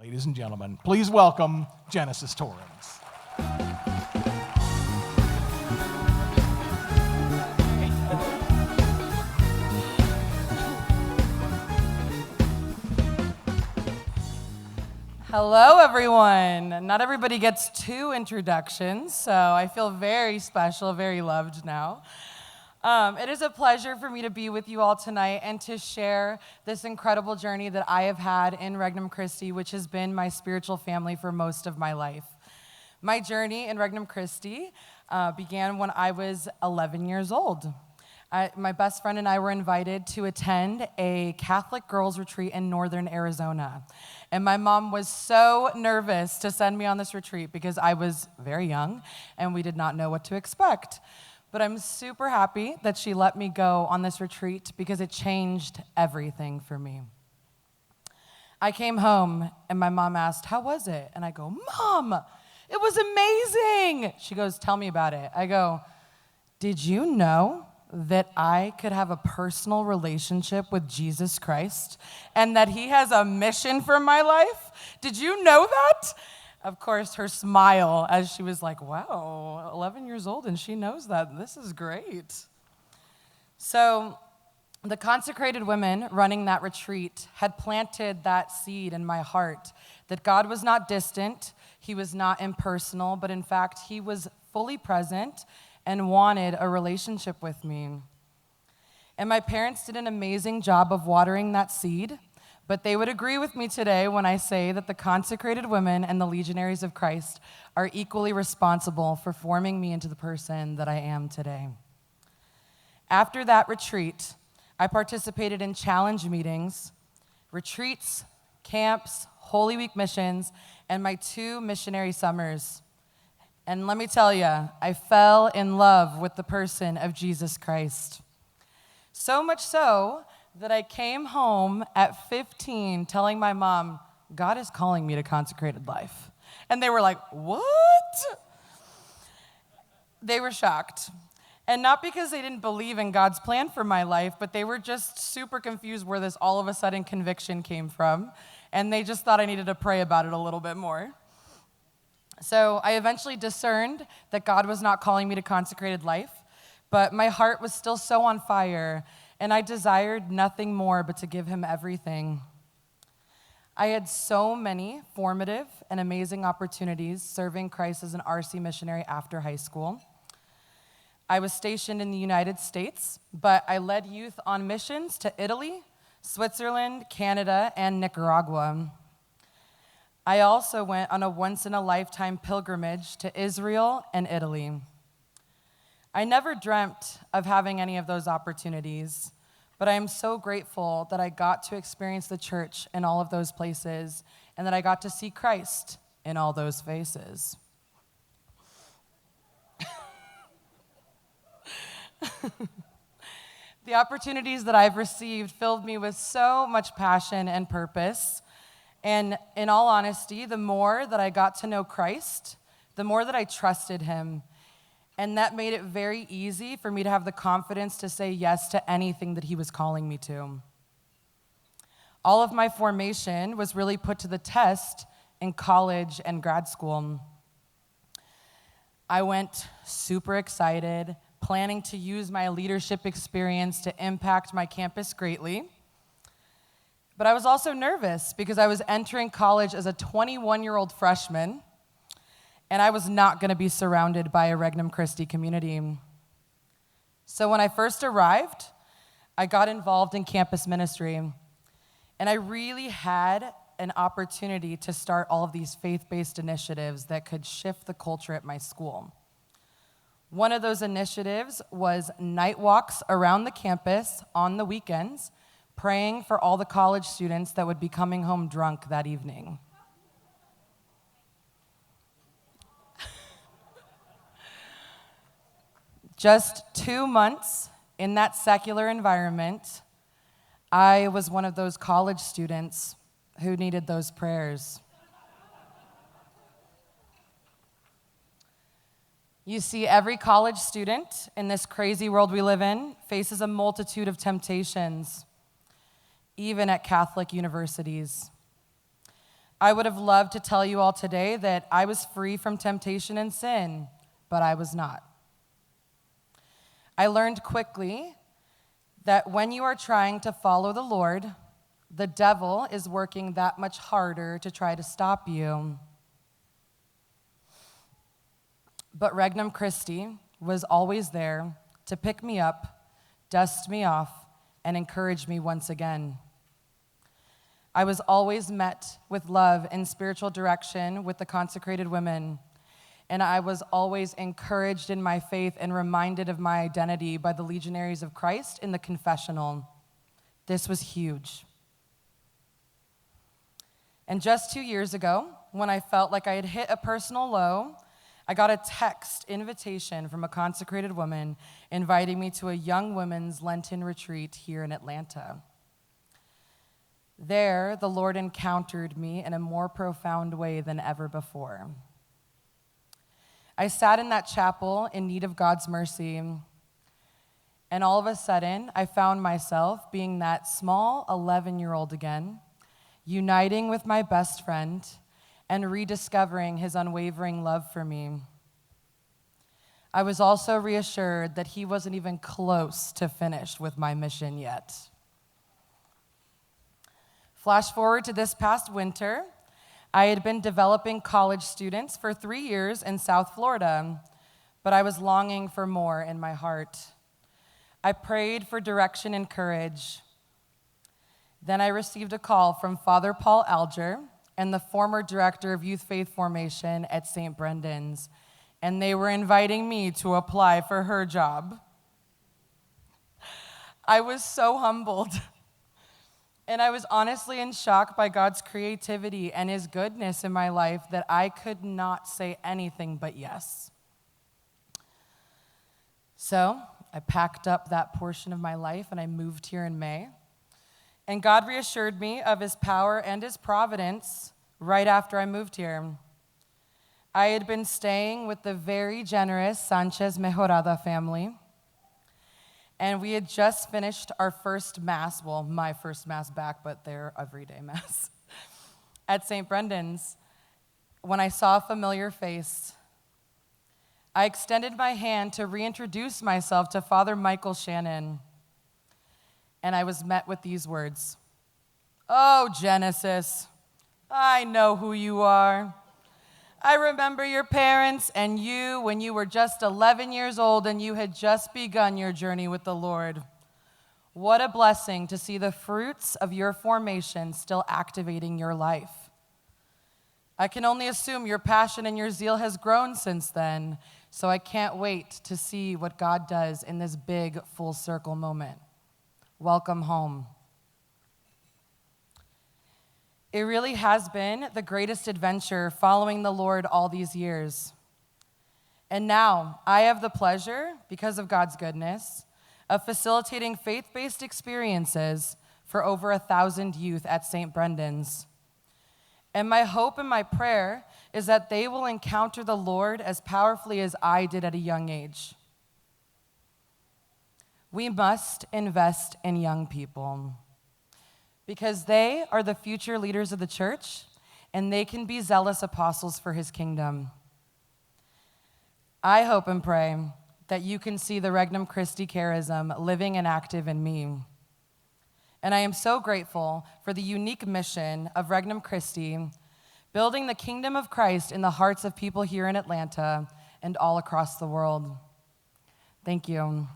Ladies and gentlemen, please welcome Genesis Torrens. Hello, everyone. Not everybody gets two introductions, so I feel very special, very loved now. It is a pleasure for me to be with you all tonight and to share this incredible journey that I have had in Regnum Christi, which has been my spiritual family for most of my life. My journey in Regnum Christi began when I was 11 years old. My best friend and I were invited to attend a Catholic girls' retreat in northern Arizona. And my mom was so nervous to send me on this retreat because I was very young and we did not know what to expect. But I'm super happy that she let me go on this retreat because it changed everything for me. I came home and my mom asked, "How was it?" And I go, "Mom, it was amazing." She goes, "Tell me about it." I go, "Did you know that I could have a personal relationship with Jesus Christ and that he has a mission for my life? Did you know that?" Of course, her smile as she was like, "Wow, 11 years old and she knows that. This is great." So the consecrated women running that retreat had planted that seed in my heart that God was not distant, he was not impersonal, but in fact, he was fully present and wanted a relationship with me. And my parents did an amazing job of watering that seed, but they would agree with me today when I say that the consecrated women and the legionaries of Christ are equally responsible for forming me into the person that I am today. After that retreat, I participated in challenge meetings, retreats, camps, Holy Week missions, and my 2 missionary summers. And let me tell you, I fell in love with the person of Jesus Christ. So much so that I came home at 15 telling my mom, "God is calling me to consecrated life." And they were like, "What?" They were shocked. And not because they didn't believe in God's plan for my life, but they were just super confused where this all of a sudden conviction came from. And they just thought I needed to pray about it a little bit more. So I eventually discerned that God was not calling me to consecrated life, but my heart was still so on fire, and I desired nothing more but to give him everything. I had so many formative and amazing opportunities serving Christ as an RC missionary after high school. I was stationed in the United States, but I led youth on missions to Italy, Switzerland, Canada, and Nicaragua. I also went on a once-in-a-lifetime pilgrimage to Israel and Italy. I never dreamt of having any of those opportunities, but I am so grateful that I got to experience the church in all of those places and that I got to see Christ in all those faces. The opportunities that I've received filled me with so much passion and purpose. And in all honesty, the more that I got to know Christ, the more that I trusted him. And that made it very easy for me to have the confidence to say yes to anything that he was calling me to. All of my formation was really put to the test in college and grad school. I went super excited, planning to use my leadership experience to impact my campus greatly. But I was also nervous because I was entering college as a 21-year-old freshman, and I was not going to be surrounded by a Regnum Christi community. So when I first arrived, I got involved in campus ministry, and I really had an opportunity to start all of these faith-based initiatives that could shift the culture at my school. One of those initiatives was night walks around the campus on the weekends, praying for all the college students that would be coming home drunk that evening. Just 2 months in that secular environment, I was one of those college students who needed those prayers. You see, every college student in this crazy world we live in faces a multitude of temptations, even at Catholic universities. I would have loved to tell you all today that I was free from temptation and sin, but I was not. I learned quickly that when you are trying to follow the Lord, the devil is working that much harder to try to stop you. But Regnum Christi was always there to pick me up, dust me off, and encourage me once again. I was always met with love and spiritual direction with the consecrated women, and I was always encouraged in my faith and reminded of my identity by the legionaries of Christ in the confessional. This was huge. And just 2 years ago, when I felt like I had hit a personal low, I got a text invitation from a consecrated woman inviting me to a young women's Lenten retreat here in Atlanta. There, the Lord encountered me in a more profound way than ever before. I sat in that chapel in need of God's mercy, and all of a sudden, I found myself being that small 11-year-old again, uniting with my best friend and rediscovering his unwavering love for me. I was also reassured that he wasn't even close to finished with my mission yet. Flash forward to this past winter, I had been developing college students for 3 years in South Florida, but I was longing for more in my heart. I prayed for direction and courage. Then I received a call from Father Paul Alger and the former director of Youth Faith Formation at St. Brendan's, and they were inviting me to apply for her job. I was so humbled. And I was honestly in shock by God's creativity and his goodness in my life that I could not say anything but yes. So I packed up that portion of my life and I moved here in May. And God reassured me of his power and his providence right after I moved here. I had been staying with the very generous Sanchez Mejorada family. And we had just finished our first Mass, well, my first Mass back, but their everyday Mass, at St. Brendan's. When I saw a familiar face, I extended my hand to reintroduce myself to Father Michael Shannon. And I was met with these words, "Oh, Genesis, I know who you are. I remember your parents and you when you were just 11 years old and you had just begun your journey with the Lord. What a blessing to see the fruits of your formation still activating your life. I can only assume your passion and your zeal has grown since then, so I can't wait to see what God does in this big full circle moment. Welcome home." It really has been the greatest adventure following the Lord all these years. And now I have the pleasure, because of God's goodness, of facilitating faith-based experiences for over 1,000 youth at St. Brendan's. And my hope and my prayer is that they will encounter the Lord as powerfully as I did at a young age. We must invest in young people, because they are the future leaders of the church, and they can be zealous apostles for his kingdom. I hope and pray that you can see the Regnum Christi charism living and active in me. And I am so grateful for the unique mission of Regnum Christi, building the kingdom of Christ in the hearts of people here in Atlanta and all across the world. Thank you.